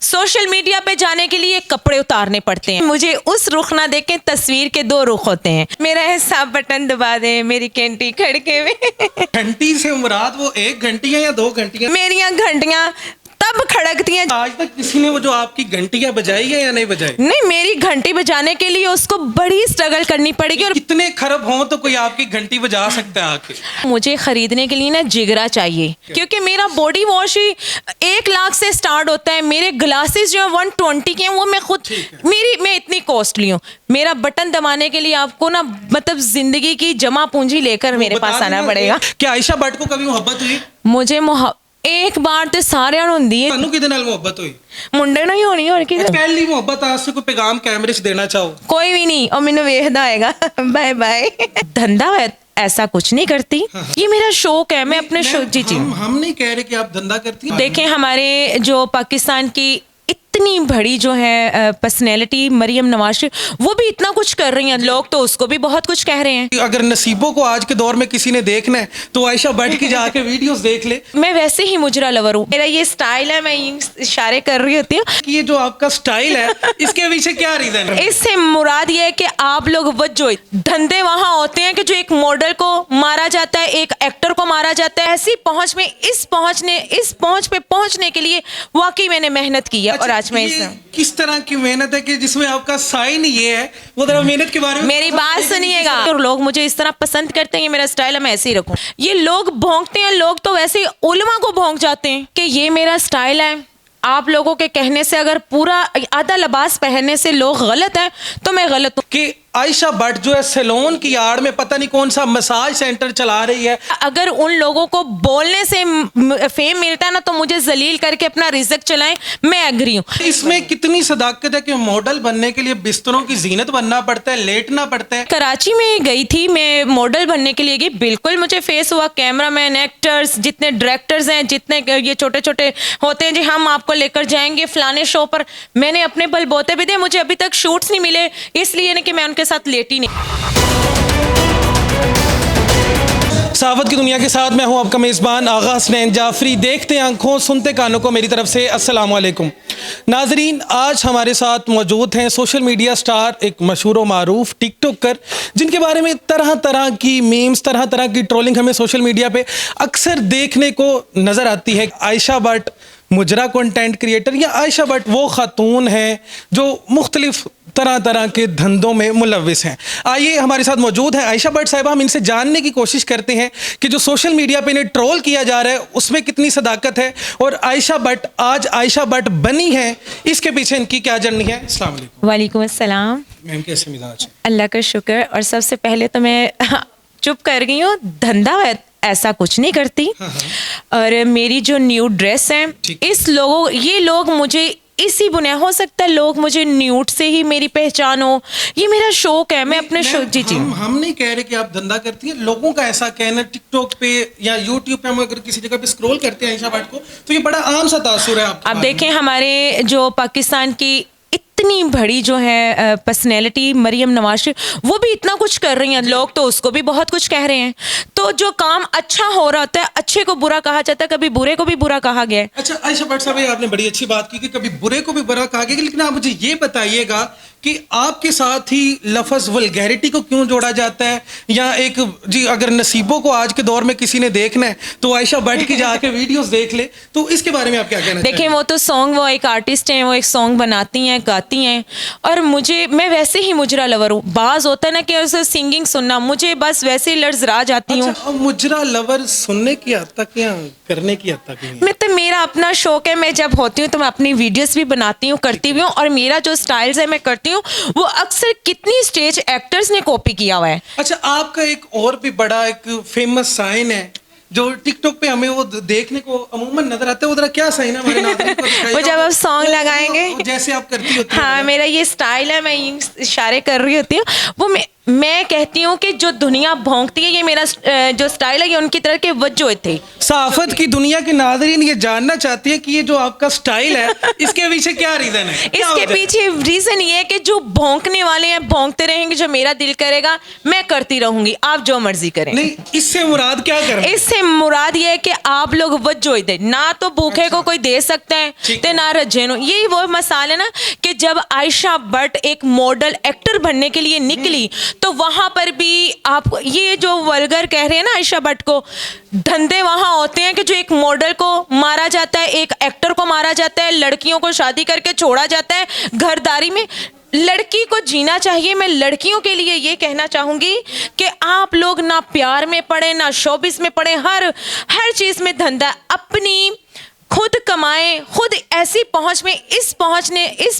Social media पे जाने के लिए कपड़े उतारने पड़ते हैं। मुझे उस रुख ना देखें, तस्वीर के दो रुख होते हैं। मेरा हिसाब बटन दबा दे, मेरी घंटी खड़के में। घंटी से मुराद वो 1 घंटी है या 2 घंटियां? मेरियां घंटियां तब खड़कती हैं। आज तक किसी ने वो जो आपकी घंटियां बजाई है या नहीं बजाई? नहीं, मेरी घंटी बजाने के लिए उसको बड़ी स्ट्रगल करनी पड़ेगी। और कितने खरब हों तो कोई आपकी घंटी बजा सकता है आके? मुझे खरीदने के लिए ना जिगरा चाहिए, क्योंकि मेरा बॉडी वॉश ही 1 लाख से स्टार्ट होता है। मेरे ग्लासेस जो है 120 के हैं, वो मैं खुद मैं इतनी कॉस्टली हूँ। मेरा बटन दबाने के लिए आपको ना मतलब जिंदगी की जमा पूंजी लेकर मेरे पास आना पड़ेगा। क्या आयशा भट्ट को कभी मोहब्बत हुई? मुझे एक बार तो सारे होंगी है। ਤੁਹਾਨੂੰ ਕਿਹਦੇ ਨਾਲ ਮੁਹੱਬਤ ਹੋਈ? मुंडे ना ही होनी और की पहली मोहब्बत आज से कोई पैगाम कैमरे से देना चाहो? कोई भी नहीं, और मैंने वेखदा आएगा। Bye bye. धंधा है ऐसा कुछ नहीं करती। ये मेरा शौक है। मैं अपने शौक जी हम नहीं कह रहे कि आप धंधा करती हैं। देखें, हमारे जो पाकिस्तान की इतनी बड़ी जो है पर्सनैलिटी मरियम नवाज, वो भी इतना कुछ कर रही हैं। लोग तो उसको भी बहुत कुछ कह रहे हैं। अगर नसीबों को आज के दौर में किसी ने देखना है तो आयशा भट्ट की जाके वीडियोस देख ले। मैं वैसे ही मुजरा लवर हूँ। मेरा ये स्टाइल है, मैं इशारे कर रही होती हूँ कि ये जो आपका स्टाइल है इसके पीछे क्या रीजन है? इससे मुराद ये है कि आप लोग वज्जो धंधे वहां होते हैं कि जो एक मॉडल को मारा जाता है, एक एक्टर को मारा जाता है। ऐसी पहुंच में इस पहुंच पे पहुंचने के लिए वाकई मैंने मेहनत की है। और आज मैं किस तरह की मेहनत है कि जिसमें आपका साइन ये है? वो जरा मेहनत के बारे में मेरी बात सुनिएगा। और लोग मुझे इस तरह पसंद करते हैं, ये मेरा स्टाइल है, मैं ऐसे ही रखूं। ये लोग भौंकते हैं, लोग तो वैसे उलमा को भौंक जाते हैं कि ये मेरा स्टाइल है। आप लोगों के कहने से अगर पूरा आधा लिबास पहनने से लोग गलत हैं तो मैं गलत हूँ। कि आयशा भट्ट जो है सैलून की आड़ में पता नहीं कौन सा मसाज सेंटर चला रही है। अगर उन लोगों को बोलने से फेम मिलता है ना, तो मुझे जलील करके अपना रिज़्क चलाएं, मैं एग्री हूँ। इसमें कितनी सदाकत है कि मॉडल बनने के लिए बिस्तरों की जीनत बनना पड़ता है, लेटना पड़ता है। कराची में गई थी मैं मॉडल बनने के लिए गई, बिल्कुल मुझे फेस हुआ। कैमरामैन, एक्टर्स, जितने डायरेक्टर्स हैं, जितने ये छोटे छोटे होते हैं जी, हम आपको लेकर जाएंगे फलाने शो पर, मैंने अपने बलबोते भी दिए। मुझे अभी तक शूट्स नहीं मिले, इसलिए कि मैं उनके साथ लेटी नहीं। सहावत की दुनिया के साथ मैं हूं आपका मेज़बान आगा हसनैन जाफरी। देखते आंखों, सुनते कानों को मेरी तरफ से अस्सलाम वालेकुम। नाजरीन, आज हमारे साथ मौजूद हैं सोशल मीडिया स्टार, एक मशहूर व मारूफ टिकटॉकर, जिनके बारे में तरह तरह की मीम्स, तरह तरह की ट्रोलिंग हमें सोशल मीडिया पे अक्सर देखने को नज़र आती है। आयशा भट्ट मुजरा कंटेंट क्रिएटर, या आयशा भट्ट वो खातून हैं जो मुख्तलिफ तरह तरह के धंधों में मुलविस हैं। आइए, हमारे साथ मौजूद है आयशा भट्ट साहिबा। हम इनसे जानने की कोशिश करते हैं कि जो सोशल मीडिया पे इन्हें ट्रोल किया जा रहा है उसमें कितनी सदाकत है, और आयशा भट्ट आज आयशा भट्ट बनी है, इसके पीछे इनकी क्या जर्नी है। अस्सलाम वालेकुम। वालेकुम अस्सलाम। मैम, कैसे मिजाज है? अल्लाह का शुक्र। और सबसे पहले तो मैं चुप कर गई हूँ, धंधा है ऐसा कुछ नहीं करती। और मेरी जो न्यू ड्रेस है, ये लोग मुझे इसी बुनियाद, हो सकता है लोग मुझे न्यूड से ही मेरी पहचान हो, ये मेरा शौक है। मैं अपने शौक जी हम नहीं कह रहे कि आप धंधा करती हैं। लोगों का ऐसा कहना, टिकटॉक पे या यूट्यूब पे हम अगर किसी जगह पे स्क्रॉल करते हैं आयशा भट्ट को, तो ये बड़ा आम सा तासुर है आपके। आप देखें, हमारे जो पाकिस्तान की इतनी बड़ी जो है पर्सनैलिटी मरियम नवाज, वो भी इतना कुछ कर रही हैं। लोग तो उसको भी बहुत कुछ कह रहे हैं। तो जो काम अच्छा हो रहा होता है, अच्छे को बुरा कहा जाता है, कभी बुरे को भी बुरा कहा गया है। अच्छा आयशा भट्ट साहब, आपने बड़ी अच्छी बात की कि कभी बुरे को भी बुरा कहा गया, लेकिन आप मुझे ये बताइएगा कि आपके साथ ही लफ्ज़ वल्गैरिटी को क्यों जोड़ा जाता है? या एक जी, अगर नसीबों को आज के दौर में किसी ने देखना है तो आयशा भट्ट की जाके वीडियोस देख ले, तो इसके बारे में आप क्या कहना? देखें, वो तो सॉन्ग, वो एक आर्टिस्ट हैं, वो एक सॉन्ग बनाती हैं, गाती हैं। और मैं वैसे ही मुजरा लवर हूँ। बाज होता है ना कि उसे सिंगिंग सुनना, मुझे बस वैसे ही लर्ज़रा जाती हूँ। अच्छा, मुजरा लवर सुनने की हद तक या करने की हद तक नहीं? मैं तो, मेरा अपना शौक है। मैं जब होती हूँ तो मैं अपनी वीडियोस भी बनाती हूँ, करती भी हूँ। और मेरा जो स्टाइल्स है मैं करती हूँ, वो अक्सर कितनी स्टेज एक्टर्स ने कॉपी किया हुआ है। अच्छा, आपका एक और भी बड़ा एक फेमस साइन है जो टिकटॉक पे हमें वो देखने को अमूमन नजर आता है, वो क्या साइन है हमारे नाज़रीन को दिखाइए। वो जब आप सॉन्ग लगाएंगे, जैसे आप करती होती हैं। हाँ, मेरा ये स्टाइल है, मैं इशारे कर रही होती हूँ। वो मैं मैं कहती हूँ कि जो दुनिया भौंकती है, ये मेरा जो स्टाइल है ये उनकी तरह के वजह थे। सहाफत की दुनिया के नाज़रीन ये जानना चाहती है कि ये जो आपका स्टाइल है इसके पीछे क्या रीजन है? इसके पीछे रीजन ये है कि जो भौंकने वाले हैं भौंकते रहेंगे, जो मेरा दिल करेगा मैं करती रहूंगी, आप जो मर्जी करें। नहीं, इससे मुराद क्या कर? इससे मुराद ये है कि आप लोग वजह दे, ना तो भूखे को कोई दे सकते हैं तो ना रजेनो। यही वो मसाल है ना कि जब आयशा भट्ट एक मॉडल एक्टर बनने के लिए निकली तो वहां पर भी आप ये जो वल्गर कह रहे हैं ना आयशा भट्ट को, धंधे वहां होते हैं कि जो एक मॉडल को मारा जाता है, एक एक्टर को मारा जाता है, लड़कियों को शादी करके छोड़ा जाता है घरदारी में। लड़की को जीना चाहिए। मैं लड़कियों के लिए ये कहना चाहूंगी कि आप लोग ना प्यार में पड़े, ना शोबिस में पड़े, हर चीज में धंधा, अपनी खुद कमाएं, खुद ऐसी पहुंच में इस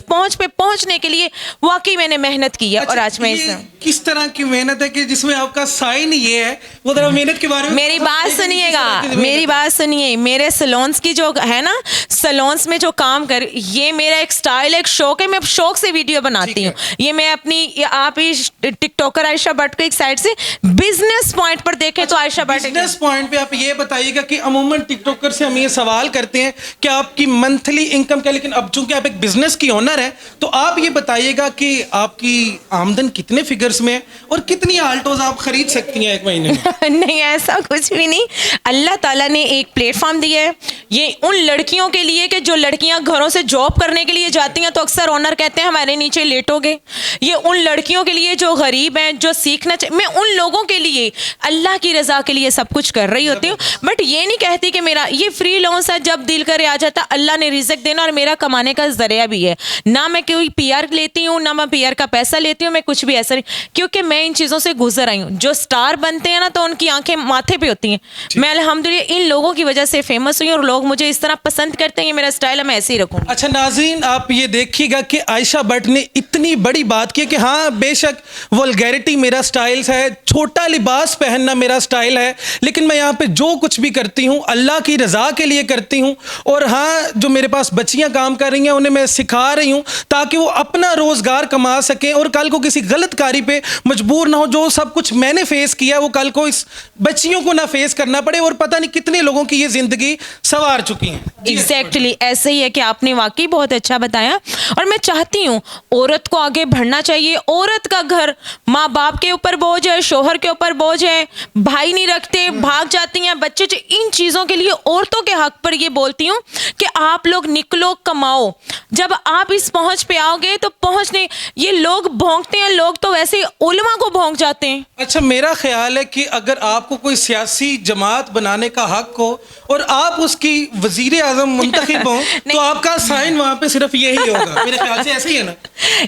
पहुंच पे पहुंचने के लिए वाकई मैंने मेहनत की है। और आज मैं किस तरह की मेहनत है कि जिसमें आपका साइन ये है, वो जरा मेहनत के बारे में मेरी बात सुनिएगा, मेरी बात सुनिए। मेरे सलोन्स की जो है ना, सलोन्स में जो काम कर, ये मेरा एक स्टाइल, एक शौक है। मैं शौक से वीडियो बनाती हूँ। ये मैं अपनी, आप ही टिकटॉकर आयशा भट्ट को एक साइड से बिजनेस पॉइंट पर देखें तो आयशा भट्ट बिजनेस पॉइंट पे आप ये बताइएगा कि अमूमन टिकटॉकर से हम ये सवाल करते हैं कि आपकी मंथली इनकम क्या, लेकिन अब चूंकि आप एक बिजनेस की ओनर है तो आप ये बताइएगा कि आपकी आमदन कितने फिगर्स में है और कितनी आल्टोज आप खरीद सकती हैं एक महीने में? नहीं, ऐसा कुछ भी नहीं। अल्लाह ताला ने एक प्लेटफॉर्म दिया है ये उन लड़कियों के लिए कि जो लड़कियां घरों से जॉब करने के लिए जाती हैं तो अक्सर ओनर कहते हैं हमारे नीचे लेटोगे। ये उन लड़कियों के लिए जो गरीब हैं, जो सीखना चाहिए। मैं उन लोगों के लिए अल्लाह की रजा के लिए सब कुछ कर रही होती हूँ, बट ये नहीं कहती कि मेरा ये फ्री लॉन्स है, जब दिल करे आ जाता। अल्लाह ने रिज़्क देना और मेरा कमाने का जरिया भी है। ना मैं कोई पीआर लेती हूँ, ना मैं पीआर का पैसा लेती हूँ, मैं कुछ भी ऐसा नहीं, क्योंकि मैं इन चीज़ों से गुजर आई हूँ। जो स्टार बनते हैं ना तो उनकी आंखें माथे पे होती हैं। मैं अल्हम्दुलिल्लाह इन लोगों की वजह से फेमस हुई और लोग मुझे इस तरह पसंद करते हैं। ये मेरा स्टाइल है, मैं ऐसे ही रखूँ। अच्छा नाज़रीन, आप ये देखिएगा कि आयशा भट्ट ने इतनी बड़ी बात की कि हाँ बेशक वल्गैरिटी मेरा स्टाइल है, छोटा लिबास पहनना मेरा स्टाइल है, लेकिन मैं यहाँ पे जो कुछ भी करती हूँ अल्लाह की रज़ा के लिए करती हूँ। और हाँ, जो मेरे पास बच्चियाँ काम कर रही हैं उन्हें मैं सिखा रही हूँ ताकि वो अपना रोज़गार कमा सकें और कल को किसी गलत कार्य पे मजबूर ना हो। जो सब कुछ मैंने फेस किया वो कल को इस बच्चियों को ना फेस करना पड़े, और पता नहीं कितने लोगों की ये जिंदगी संवार चुकी है। एग्जैक्टली ऐसे ही है कि आपने वाकई बहुत अच्छा बताया। और मैं चाहती हूँ औरत को आगे बढ़ना चाहिए। औरत का घर माँ बाप के ऊपर बोझ है, शोहर के ऊपर बोझ है, भाई नहीं रखते, भाग जाती हैं बच्चे। इन चीज़ों के लिए औरतों के हक पर ये बोलती हूँ कि आप लोग निकलो, कमाओ। जब आप इस पहुंच पे आओगे तो पहुंचने, ये लोग भौंकते हैं, लोग तो वैसे उलमा को भौंक जाते हैं। अच्छा, मेरा ख्याल है कि अगर आपको कोई सियासी जमात बनाने का हक हो और आप उसकी वजीर आजम मुंतखब हो तो आपका साइन वहां पे सिर्फ यही होगा। मेरे ख्याल से ऐसे ही है ना?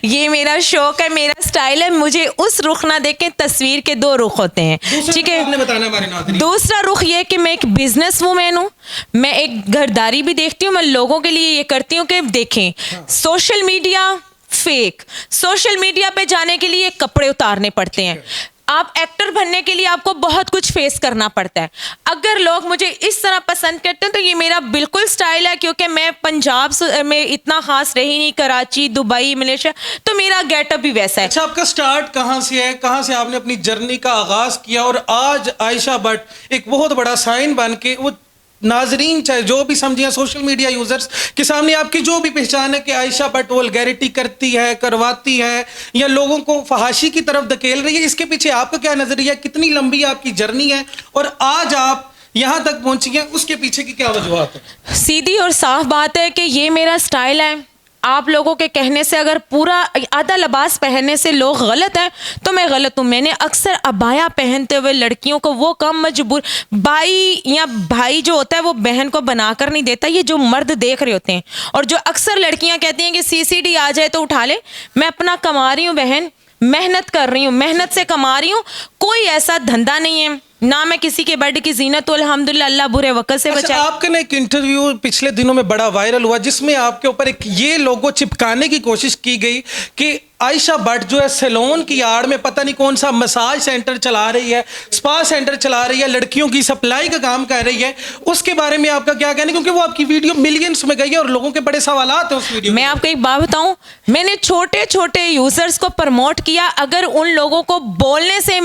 ये मेरा शौक है, मेरा स्टाइल है। मुझे उस रुख ना देखें, तस्वीर के दो रुख होते हैं, ठीक है? आपने बताना हमारे नाज़रीन। दूसरा रुख ये कि मैं एक बिजनेस वूमेन हूँ, मैं एक घरदारी भी देखती हूँ। मैं लोगों के लिए ये करती हूँ कि देखें, social media fake, social media पे जाने के लिए कपड़े उतारने पड़ते हैं। आप एक्टर बनने के लिए आपको बहुत कुछ फेस करना पड़ता है। अगर लोग मुझे इस तरह पसंद करते हैं तो ये मेरा बिल्कुल स्टाइल है, क्योंकि मैं पंजाब में इतना खास रही नहीं, कराची, दुबई, मलेशिया, तो मेरा गेटअप भी वैसा है। अच्छा, आपका स्टार्ट कहाँ से है? कहाँ से आपने अपनी जर्नी का आगाज किया और आज आयशा भट्ट एक बहुत बड़ा साइन बन के वो नाजरीन चाहे जो भी समझिए, सोशल मीडिया यूजर्स के सामने आपकी जो भी पहचान है कि आयशा भट्ट वल्गैरिटी करती है, करवाती है या लोगों को फहाशी की तरफ धकेल रही है, इसके पीछे आपका क्या नजरिया, कितनी लंबी आपकी जर्नी है और आज आप यहाँ तक पहुंची हैं, उसके पीछे की क्या वजूहत है? सीधी और साफ बात है कि ये मेरा स्टाइल है। आप लोगों के कहने से, अगर पूरा आधा लिबास पहनने से लोग गलत हैं तो मैं गलत हूँ। मैंने अक्सर अबाया पहनते हुए लड़कियों को, वो कम मजबूर, भाई या भाई जो होता है वो बहन को बनाकर नहीं देता, ये जो मर्द देख रहे होते हैं। और जो अक्सर लड़कियां कहती हैं कि सीसीडी आ जाए तो उठा ले, मैं अपना कमा रही हूँ बहन, मेहनत कर रही हूँ, मेहनत से कमा रही हूँ। कोई ऐसा धंधा नहीं है, ना मैं किसी के बर्थडे की जीनत, तो अल्हम्दुलिल्लाह अल्लाह बुरे वक्त से बचाए। आपका ना एक इंटरव्यू पिछले दिनों में बड़ा वायरल हुआ जिसमें आपके ऊपर एक ये लोगो चिपकाने की कोशिश की गई कि आयशा भट्ट जो है सैलून की आड़ में पता नहीं कौन सा मसाज सेंटर चला रही है, स्पा सेंटर चला रही है, लड़कियों की सप्लाई का काम कर रही है, उसके बारे में आपका क्या कहना है? क्योंकि वो आपकी वीडियो मिलियंस में गई है और लोगों के बड़े सवालात हैं उस वीडियो मैं आपको एक बात बताऊं, मैंने छोटे छोटे यूजर्स को प्रमोट किया। अगर उन लोगों को बोलने से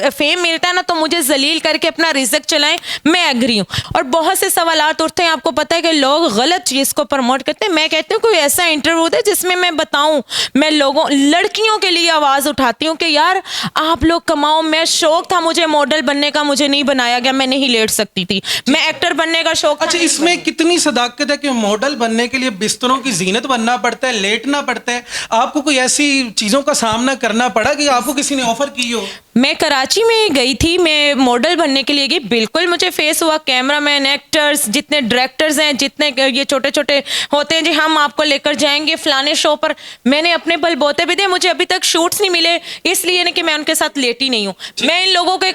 फेम मिलता है ना, तो मुझे जलील करके अपना रिज़्क चलाएं, मैं एग्री हूं। और बहुत से सवालात उठते हैं, आपको पता है कि लोग गलत चीज़ को प्रमोट करते हैं। मैं कहती हूँ कोई ऐसा इंटरव्यू दे जिसमें मैं बताऊं, मैं लोगों लड़कियों के लिए आवाज़ उठाती हूँ कि यार आप लोग कमाओ। मैं शौक था मुझे मॉडल बनने का, मुझे नहीं बनाया गया, मैं नहीं लेट सकती थी। मैं एक्टर बनने का शौक था। अच्छा, इसमें कितनी सदाकत है कि मॉडल बनने के लिए बिस्तरों की जीनत बनना पड़ता है, लेटना पड़ता है? आपको कोई ऐसी चीजों का सामना करना पड़ा कि आपको किसी ने ऑफर की हो? मैं कराची में गई थी, मैं मॉडल बनने के लिए गई। बिल्कुल मुझे फेस हुआ, कैमरामैन, एक्टर्स, जितने डायरेक्टर्स हैं, जितने ये छोटे छोटे होते हैं जी, हम आपको लेकर जाएंगे फलाने शो पर। मैंने अपने बलबोते भी दिए, मुझे अभी तक शूट्स नहीं मिले, इसलिए नहीं कि मैं उनके साथ लेटी नहीं हूँ। मैं इन लोगों को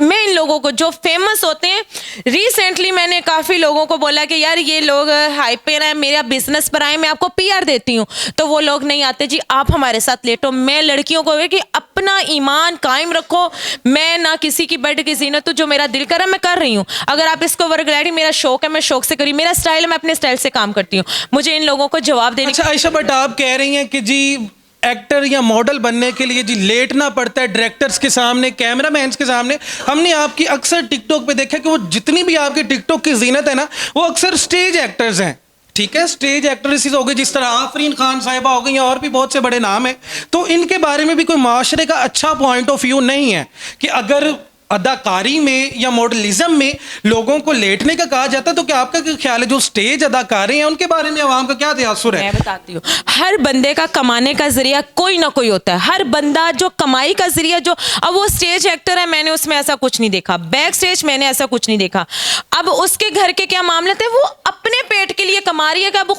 मैं इन लोगों को जो फेमस होते हैं, रिसेंटली मैंने काफ़ी लोगों को बोला कि यार ये लोग हाइप पे ना मेरा बिजनेस पर आए, मैं आपको PR देती हूँ, तो वो लोग नहीं आते जी, आप हमारे साथ लेटो। मैं लड़कियों को कि अपना ईमान कायम रखो। मैं ना किसी की बेड की जीनत, तो जो मेरा दिल कर रहा है मैं कर रही हूँ। अगर आप इसको वर्गलाइटी, मेरा शौक है, मैं शौक से करी, मेरा स्टाइल है, मैं अपने स्टाइल से काम करती हूँ। मुझे इन लोगों को जवाब देने। अच्छा आयशा भट्ट, आप कह रही हैं कि जी एक्टर या मॉडल बनने के लिए जी लेटना पड़ता है डायरेक्टर्स के सामने, कैमरामैन के सामने। हमने आपकी अक्सर टिकटॉक पे देखा कि वो जितनी भी आपकी टिकटॉक की जीनत है ना, वो अक्सर स्टेज एक्टर्स हैं। ठीक है, स्टेज एक्ट्रेसेस हो गई, जिस तरह आफरीन खान साहिबा हो गई, और भी बहुत से बड़े नाम हैं। तो इनके बारे में भी कोई माशरे का अच्छा पॉइंट ऑफ व्यू नहीं है कि अगर अदाकारी में या मॉडलिज्म में लोगों को लेटने का कहा जाता है, तो क्या आपका क्या ख्याल है जो स्टेज अदाकारे हैं उनके बारे में आवाम का क्या तयासुर है? मैं बताती हूँ, हर बंदे का कमाने का जरिया कोई ना कोई होता है। हर बंदा जो कमाई का जरिया, जो अब वो स्टेज एक्टर है, मैंने उसमें ऐसा कुछ नहीं देखा, बैक स्टेज मैंने ऐसा कुछ नहीं देखा। अब उसके घर के क्या मामले थे, वो अपने पेट के लिए कमा रही है कि अब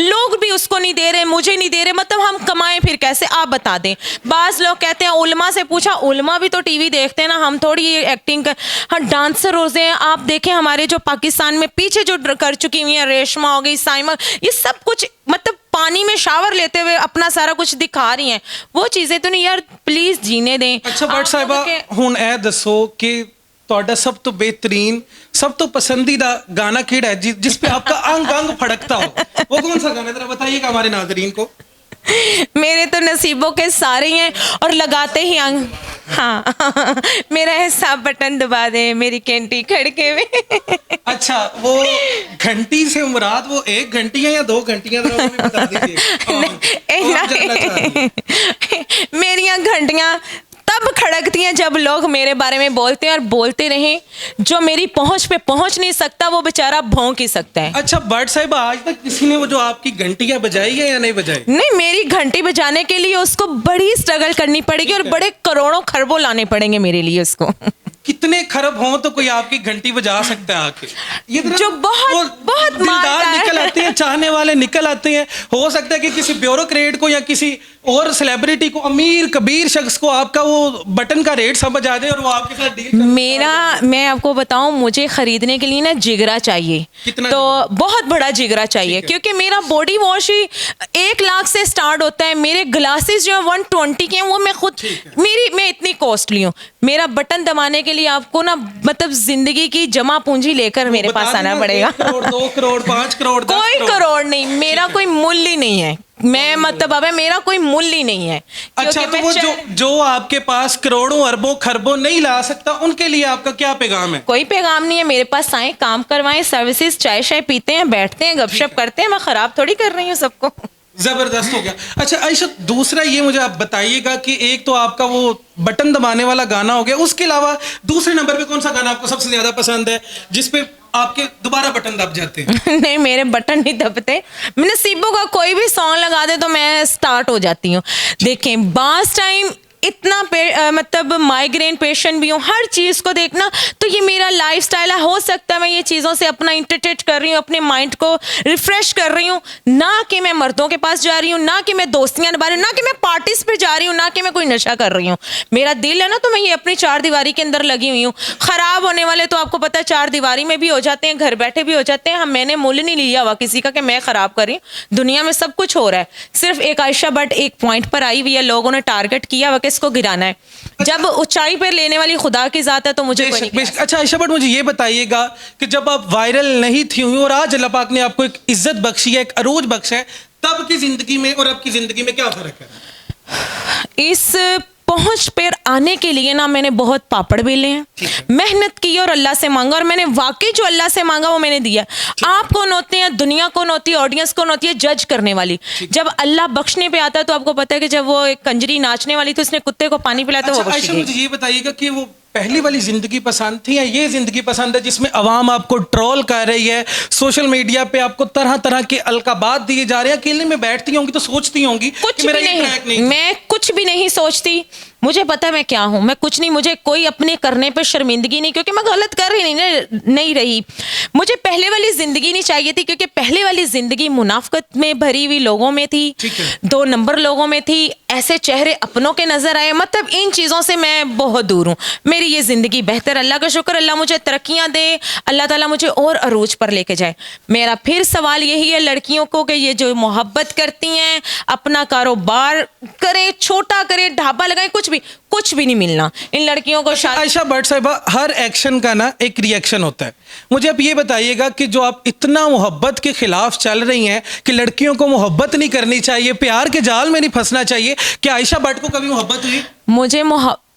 लोग भी उसको नहीं दे रहे, मुझे नहीं दे रहे, मतलब हम कमाएं फिर कैसे, आप बता दें। बाज लोग कहते हैं उलमा से पूछा, उलमा भी तो टीवी देखते हैं ना, हम थोड़ी ये एक्टिंग कर। हाँ, डांसर रोजे हैं, आप देखें हमारे जो पाकिस्तान में पीछे जो कर चुकी हुई हैं, रेशमा हो गई, साइमा, ये सब कुछ मतलब पानी में शावर लेते हुए अपना सारा कुछ दिखा रही हैं। वो चीजें तो नहीं यार, प्लीज जीने दें। अच्छा भट्ट साहिबा, हुण ए दसो कि ਤੁਹਾਡਾ ਸਭ ਤੋਂ बेहतरीन, सब तो पसंदीदा गाना केड़ा है जिस पे आपका अंग अंग फड़कता हो? वो कौन सा गाना है, जरा बताइएगा हमारे नाज़रीन को। मेरे तो नसीबों के सारे हैं और लगाते ही अंग। हाँ मेरा हिसाब बटन दबा दे, मेरी घंटी खड़के में। अच्छा, वो घंटी से मुराद वो 1 घंटी है या 2 घंटियां, जरा वो भी बता दीजिए। मेरियां घंटियां तब खड़कती हैं जब लोग मेरे बारे में बोलते हैं, और बोलते रहें। जो मेरी पहुंच पे पहुंच नहीं सकता वो बेचारा भौंक ही सकता है। अच्छा भट्ट साहिबा, आज तक किसी ने वो जो आपकी घंटियां बजाई है या नहीं बजाई? नहीं, मेरी घंटी बजाने के लिए उसको बड़ी स्ट्रगल करनी पड़ेगी और बड़े करोड़ों खरबों लाने पड़ेंगे मेरे लिए उसको। कितने खरब हों तो कोई आपकी घंटी बजा सकता है आके? ये जो बहुत दिलदार निकल आते हैं, चाहने वाले निकल आते हैं। हो सकता है कि किसी ब्यूरोक्रेट को या किसी और सेलिब्रिटी को, अमीर कबीर शख्स को आपका वो बटन का रेट समझ आ जाए और वो आपके साथ डील। मैं आपको बताऊं, मुझे खरीदने के लिए ना जिगरा चाहिए, तो बहुत बड़ा जिगरा चाहिए, क्योंकि मेरा बॉडी वॉश ही 1 लाख से स्टार्ट होता है। मेरे ग्लासेस जो है 120 के हैं, वो मैं खुद मैं इतनी कॉस्टली हूँ। मेरा बटन दबाने के लिए आपको ना मतलब जिंदगी की जमा पूंजी लेकर मेरे पास आना पड़ेगा। 1 करोड़, 2 करोड़, 5 करोड़, 10 कोई करोड़ नहीं, मेरा कोई मूल्य ही नहीं है। मैं मतलब अब मेरा कोई मूल्य ही नहीं है। अच्छा, तो वो जो आपके पास करोड़ों अरबों खरबों नहीं ला सकता, उनके लिए आपका क्या पैगाम है? कोई पैगाम नहीं है, मेरे पास आए, काम करवाएं, सर्विसेज, चाय शाय पीते हैं, बैठते हैं, गपशप करते हैं। मैं खराब थोड़ी कर रही हूँ सबको। जबरदस्त हो गया। अच्छा आयशा, दूसरा ये मुझे आप बताइएगा कि एक तो आपका वो बटन दबाने वाला गाना हो गया, उसके अलावा दूसरे नंबर पे कौन सा गाना आपको सबसे ज्यादा पसंद है जिसपे आपके दोबारा बटन दब जाते हैं? नहीं, मेरे बटन नहीं दबते। मैंने नसीबों का कोई भी सॉन्ग लगा दे तो मैं स्टार्ट हो जाती हूँ। देखें, बास टाइम इतना मतलब माइग्रेन पेशेंट भी हूँ, हर चीज़ को देखना, तो ये मेरा लाइफस्टाइल है। हो सकता है मैं ये चीज़ों से अपना इंटरटेन कर रही हूँ, अपने माइंड को रिफ्रेश कर रही हूँ, ना कि मैं मर्दों के पास जा रही हूँ, ना कि मैं दोस्तियाँ निभा रही हूँ, ना कि मैं पार्टीज पे जा रही हूँ, ना कि मैं कोई नशा कर रही हूँ। मेरा दिल है ना, तो मैं ये अपनी चार दीवारी के अंदर लगी हुई हूँ। खराब होने वाले तो आपको पता है चार दीवारी में भी हो जाते हैं, घर बैठे भी हो जाते हैं। हम मैंने मुल नहीं लिया हुआ किसी का कि मैं खराब कर रही हूँ। दुनिया में सब कुछ हो रहा है, सिर्फ एक आयशा भट्ट एक पॉइंट पर आई हुई है, लोगों ने टारगेट किया हुआ कि इसको गिराना है। जब ऊंचाई पर लेने वाली खुदा की जात है तो मुझे कोई नहीं गिरा। अच्छा आयशा भट्ट, मुझे ये बताइएगा कि जब आप वायरल नहीं थी हुई और आज अल्लाह पाक ने आपको एक इज्जत बख्शी है, एक अरूज बख्शा है, तब की जिंदगी में और अब की जिंदगी में क्या फर्क है? इस पहुंच पर आने के लिए ना मैंने बहुत पापड़ बेले हैं, मेहनत की और अल्लाह से मांगा, और मैंने वाकई जो अल्लाह से मांगा वो मैंने दिया। आप कौन होते हैं, दुनिया कौन होती है, ऑडियंस कौन होती है जज करने वाली? जब अल्लाह बख्शने पे आता है तो आपको पता है कि जब वो एक कंजरी नाचने वाली थी, उसने कुत्ते को पानी पिलाया तो वो आयशा, मुझे ये बताइएगा कि वो पहली वाली जिंदगी पसंद थी या ये जिंदगी पसंद है जिसमें अवाम आपको ट्रोल कर रही है, सोशल मीडिया पे आपको तरह तरह के अलकाबात दिए जा रहे हैं? अकेले में बैठती होंगी तो सोचती होंगी कुछ भी नहीं, मैं कुछ भी नहीं सोचती। मुझे पता है मैं क्या हूँ, मैं कुछ नहीं, मुझे कोई अपने करने पे शर्मिंदगी नहीं, क्योंकि मैं गलत कर ही नहीं रही। मुझे पहले वाली जिंदगी नहीं चाहिए थी, क्योंकि पहले वाली जिंदगी मुनाफकत में भरी हुई लोगों में थी, 2 नंबर लोगों में थी, ऐसे चेहरे अपनों के नजर आए। मतलब इन चीजों से मैं बहुत दूर हूँ। मेरी ये जिंदगी बेहतर, अल्लाह का शुक्र, अल्लाह मुझे तरक्कियां दे, अल्लाह ताला मुझे और अरूज पर लेके जाए। मेरा फिर सवाल यही है लड़कियों को कि ये जो मोहब्बत करती हैं, अपना कारोबार करें, छोटा करें, ढाबा लगाएं, कुछ भी नहीं मिलना इन लड़कियों को। आयशा भट्ट साहिबा, हर एक्शन का ना एक रिएक्शन होता है। मुझे आप ये बताइएगा कि जो आप इतना मोहब्बत के खिलाफ चल रही हैं कि लड़कियों को मोहब्बत नहीं करनी चाहिए, प्यार के जाल में नहीं फंसना चाहिए, क्या आयशा भट्ट को कभी मोहब्बत हुई? मुझे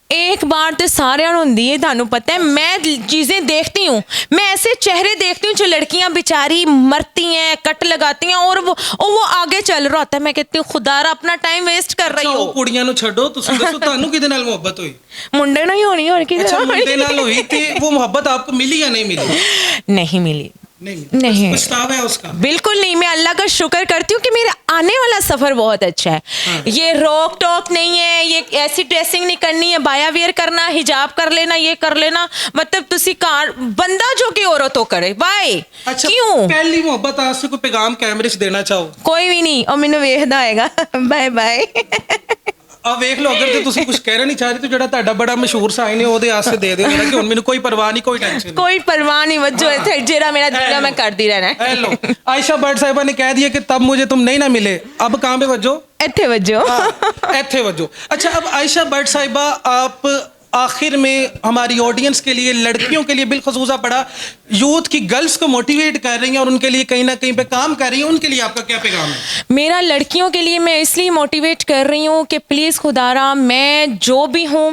एक बार तो सारे होंदी है, थानू पता है। मैं चीजें देखती हूँ, मैं ऐसे चेहरे देखती हूँ जो लड़कियां बेचारी मरती हैं, कट लगाती हैं, और वो आगे चल रहा होता है। मैं कहती हूँ खुदारा अपना टाइम वेस्ट कर रही हो। कुड़ियां नु छड्डो, तुसी दसो तानू किदे नाल मोहब्बत हुई? मुंडे नाल ही होनी और किदे नाल? मुंडे नाल हुई ते वो मोहब्बत आपको मिली या नहीं मिली? नहीं मिली। नहीं पछतावा है उसका? बिल्कुल नहीं। मैं अल्लाह का शुक्र करती हूँ कि मेरा आने वाला सफर बहुत अच्छा है। हाँ। ये रोक टोक नहीं है, ये ऐसी ड्रेसिंग नहीं करनी है, बाया वेयर करना, हिजाब कर लेना, ये कर लेना, मतलब तुसी कार बंदा जो कि औरतों करे बाय। अच्छा, क्यों पहली मोहब्बत आज से कोई पैगाम कैमरे से देना चाहो? कोई भी नहीं, और मैंने वेखदा आएगा। Bye bye. अब वेख लो, अगर तुसी कुछ कहना नहीं चाह रहे तो जेड़ा ਤੁਹਾਡਾ बड़ा मशहूर साइन है ओदे आस्ते दे देना कि हुन मेनू कोई परवाह नहीं, कोई टेंशन नहीं। कोई परवाह नहीं, वजो है जेड़ा मेरा दिल है मैं करती रहना है। हेलो, आयशा भट्ट साहिबा ने कह दिया कि तब मुझे तुम नहीं ना मिले, अब कहां पे वजो? एथे वजो। एथे वजो। अच्छा, अब आयशा भट्ट साहिबा, आप आखिर में हमारी ऑडियंस के लिए, लड़कियों के लिए बिलखसूसा पड़ा यूथ की गर्ल्स को मोटिवेट कर रही हैं और उनके लिए कहीं ना कहीं पे काम कर रही हैं, उनके लिए आपका क्या पैगाम है? मेरा लड़कियों के लिए मैं इसलिए मोटिवेट कर रही हूँ कि प्लीज़ खुदारा, मैं जो भी हूँ,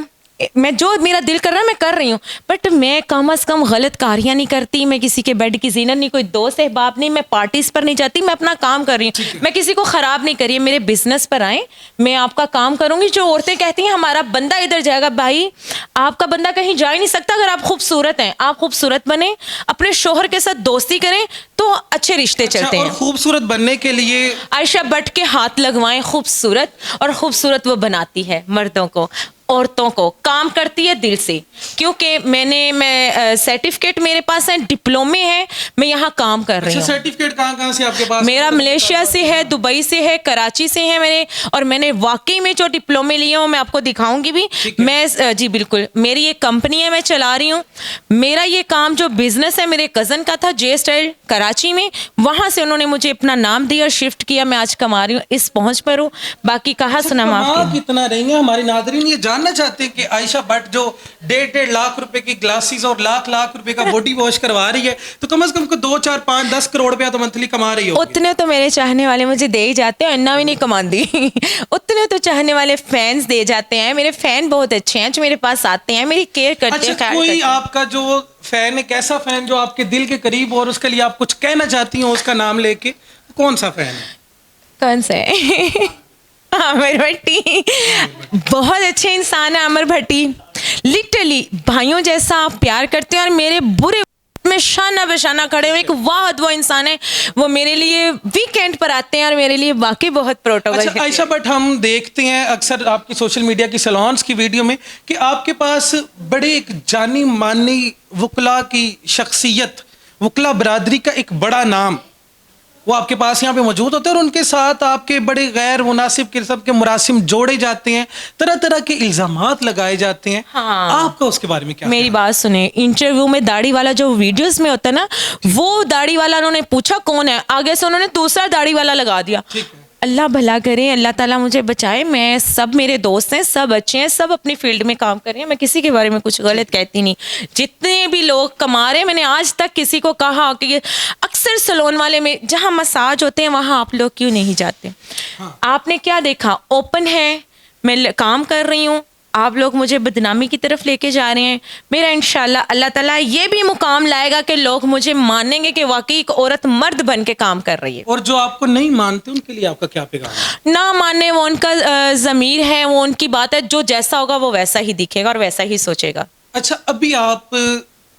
मैं जो मेरा दिल कर रहा है मैं कर रही हूँ, बट मैं कम से कम गलत कारियाँ नहीं करती, मैं किसी के बेड की जीनत नहीं, कोई दोस्त अहबाब नहीं, मैं पार्टीज पर नहीं जाती, मैं अपना काम कर रही हूँ, मैं किसी को ख़राब नहीं कर रही। मेरे बिजनेस पर आए, मैं आपका काम करूँगी। जो औरतें कहती हैं हमारा बंदा इधर जाएगा, भाई आपका बंदा कहीं जा ही नहीं सकता अगर आप खूबसूरत हैं। आप खूबसूरत बने, अपने शोहर के साथ दोस्ती करें तो अच्छे रिश्ते चलते हैं। और खूबसूरत बनने के लिए आयशा भट्ट के हाथ लगवाएं खूबसूरत, और खूबसूरत वो बनाती है मर्दों को, औरतों को, काम करती है दिल से। क्योंकि मैं सर्टिफिकेट मेरे पास है, डिप्लोमे है, मैं यहाँ काम कर रही हूँ। सर्टिफिकेट कहाँ से आपके पास? मेरा मलेशिया से है, दुबई से है, कराची से है मेरे, और मैंने वाकई में जो डिप्लोमे लिए हूँ मैं आपको दिखाऊंगी भी। मैं जी बिल्कुल, मेरी एक कंपनी है, मैं चला रही हूँ। मेरा ये काम जो बिजनेस है मेरे कज़न का था, जे स्टाइल कराची में, वहाँ से उन्होंने मुझे अपना नाम दिया, शिफ्ट किया, मैं आज कमा रही हूँ, इस पहुँच पर हूँ। बाकी कहा सुना माफ कितना रहेंगे हमारी नादरीन ये जानना चाहते हैं कि आयशा भट्ट जो 1.5 लाख रुपए की ग्लासेस और लाख रुपए का बॉडी वॉश करवा रही है, तो कम से कम 2, 4, 5, 10 करोड़ रुपया तो मंथली कमा रही हो। उतने तो मेरे चाहने वाले मुझे दे ही जाते हैं, इतना भी नहीं कमाती। उतने तो चाहने वाले फैंस दे जाते हैं। मेरे फैन बहुत अच्छे हैं जो मेरे पास आते हैं, मेरी केयर करते हैं। अच्छा, कोई आपका जो फैन है, कैसा फैन जो आपके दिल के करीब और उसके लिए आप कुछ कहना चाहती हो उसका नाम लेके, कौन सा फैन है? कौन सा है? आमिर भट्टी, बहुत अच्छे इंसान है आमिर भट्टी, लिटरली भाइयों जैसा प्यार करते हैं, और मेरे बुरे में शाना बेशाना खड़े हुए, एक वाहद वो इंसान है, वो मेरे लिए वीकेंड पर आते हैं और मेरे लिए वाकई बहुत प्रोटोकॉल। अच्छा आयशा बट, हम देखते हैं अक्सर आपकी सोशल मीडिया की सैलॉन्स की वीडियो में कि आपके पास बड़े एक जानी मानी वकला की शख्सियत, वकला बरादरी का एक बड़ा नाम, वो आपके पास यहाँ पे मौजूद होते हैं और उनके साथ आपके बड़े गैर मुनासिब किस्म के मुरासिम जोड़े जाते हैं, तरह तरह के इल्जामात लगाए जाते हैं। हाँ। आपका उसके बारे में क्या मेरी बात सुने, इंटरव्यू में दाढ़ी वाला जो वीडियोस में होता है ना, वो दाढ़ी वाला उन्होंने पूछा कौन है, आगे से उन्होंने दूसरा दाढ़ी वाला लगा दिया। अल्लाह भला करे, अल्लाह ताला मुझे बचाए। मैं सब मेरे दोस्त हैं, सब अच्छे हैं, सब अपनी फील्ड में काम कर रहे हैं, मैं किसी के बारे में कुछ गलत कहती नहीं। जितने भी लोग कमा रहे हैं, मैंने आज तक किसी को कहा कि अक्सर सलोन वाले में जहाँ मसाज होते हैं वहाँ आप लोग क्यों नहीं जाते? आपने क्या देखा? ओपन है, मैं काम कर रही हूँ, आप लोग मुझे बदनामी की तरफ लेके जा रहे हैं। मेरा इंशाल्लाह अल्लाह ताला ये भी मुकाम लाएगा कि लोग मुझे मानेंगे कि वाकई एक औरत मर्द बन के काम कर रही है। और जो आपको नहीं मानते उनके लिए आपका क्या पैगाम है? ना मानने, वो उनका ज़मीर है, वो उनकी बात है, जो जैसा होगा वो वैसा ही दिखेगा और वैसा ही सोचेगा। अच्छा, अभी आप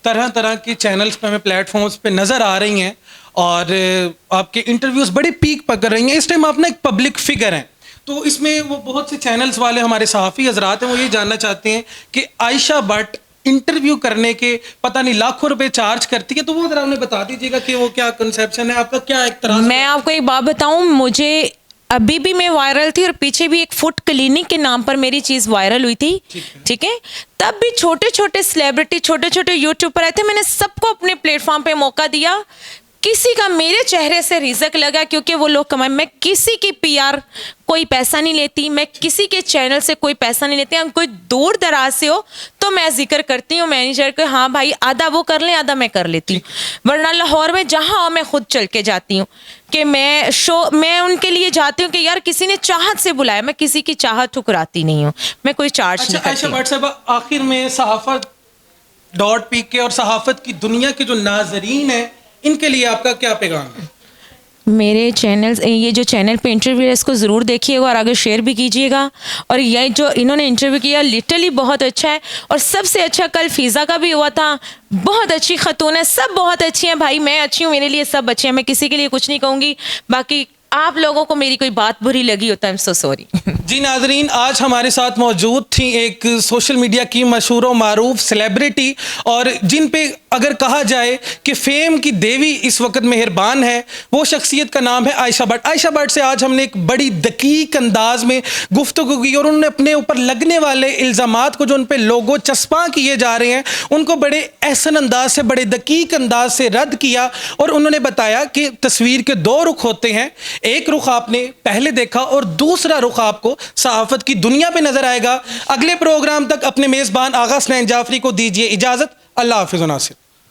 तरह तरह के चैनल्स पे, हमें प्लेटफॉर्म्स पे नज़र आ रही हैं और आपके इंटरव्यूज़ बड़े पीक पकड़ रही हैं। इस टाइम आप ना एक पब्लिक फिगर हैं, तो इसमें वो बहुत से चैनल्स वाले हमारे सहाफ़ी हजरात हैं, वो ये जानना चाहते हैं कि आयशा भट्ट इंटरव्यू करने के पता नहीं लाखों रुपए चार्ज करती है, तो वो जरा हमें बता दीजिएगा कि वो क्या कंसेप्शन है आपका, क्या एक तरह। मैं आपको एक बात बताऊं, मुझे अभी भी मैं वायरल थी और पीछे भी एक फुट क्लिनिक के नाम पर मेरी चीज़ वायरल हुई थी, ठीक है? तब भी छोटे छोटे सेलिब्रिटी, छोटे छोटे यूट्यूब पर आए थे, मैंने सबको अपने प्लेटफॉर्म पे मौका दिया। किसी का मेरे चेहरे से रिजक लगा क्योंकि वो लोग कमाए। मैं किसी की पीआर कोई पैसा नहीं लेती, मैं किसी के चैनल से कोई पैसा नहीं लेती। कोई दूर दराज से हो तो मैं जिक्र करती हूँ मैनेजर को, हाँ भाई आधा वो कर लें, आधा मैं कर लेती हूँ। वरना लाहौर में जहाँ मैं खुद चल के जाती हूँ कि मैं उनके लिए जाती हूँ कि यार किसी ने चाहत से बुलाया, मैं किसी की चाहत ठुकराती नहीं हूँ, मैं कोई चार्ज नहीं करती। आयशा भट्ट साहब, आखिर में सहाफ़त.pk और सहाफ़त की दुनिया के जो नाजरीन है, इनके लिए आपका क्या पैगाम है? मेरे चैनल, ये जो चैनल पे इंटरव्यू है इसको ज़रूर देखिएगा और आगे शेयर भी कीजिएगा। और ये जो इन्होंने इंटरव्यू किया लिटरली बहुत अच्छा है। और सबसे अच्छा कल फ़िज़ा का भी हुआ था, बहुत अच्छी खतून है, सब बहुत अच्छी हैं भाई, मैं अच्छी हूँ, मेरे लिए सब अच्छे हैं, मैं किसी के लिए कुछ नहीं कहूँगी। बाकी आप लोगों को मेरी कोई बात बुरी लगी हो तो आई एम सो सॉरी। जी नाजरीन, आज हमारे साथ मौजूद थी एक सोशल मीडिया की मशहूर व मारूफ सेलिब्रिटी, और जिन पे अगर कहा जाए कि फेम की देवी इस वक्त मेहरबान है, वो शख्सियत का नाम है आयशा भट्ट। आयशा भट्ट से आज हमने एक बड़ी दकीक अंदाज में गुफ्तगू की और उन्होंने अपने ऊपर लगने वाले इल्ज़ामात को, जो उन पे लोगों चस्पा किए जा रहे हैं, उनको बड़े एहसन अंदाज से, बड़े दकीक अंदाज से रद्द किया। और उन्होंने बताया कि तस्वीर के दो रुख होते हैं, एक रुख आपने पहले देखा और दूसरा रुख आपको सहाफ़त की दुनिया पे नजर आएगा। अगले प्रोग्राम तक अपने मेज़बान आगा हसनैन जाफरी को दीजिए इजाज़त। अल्लाह हाफ़िज़। नासिर।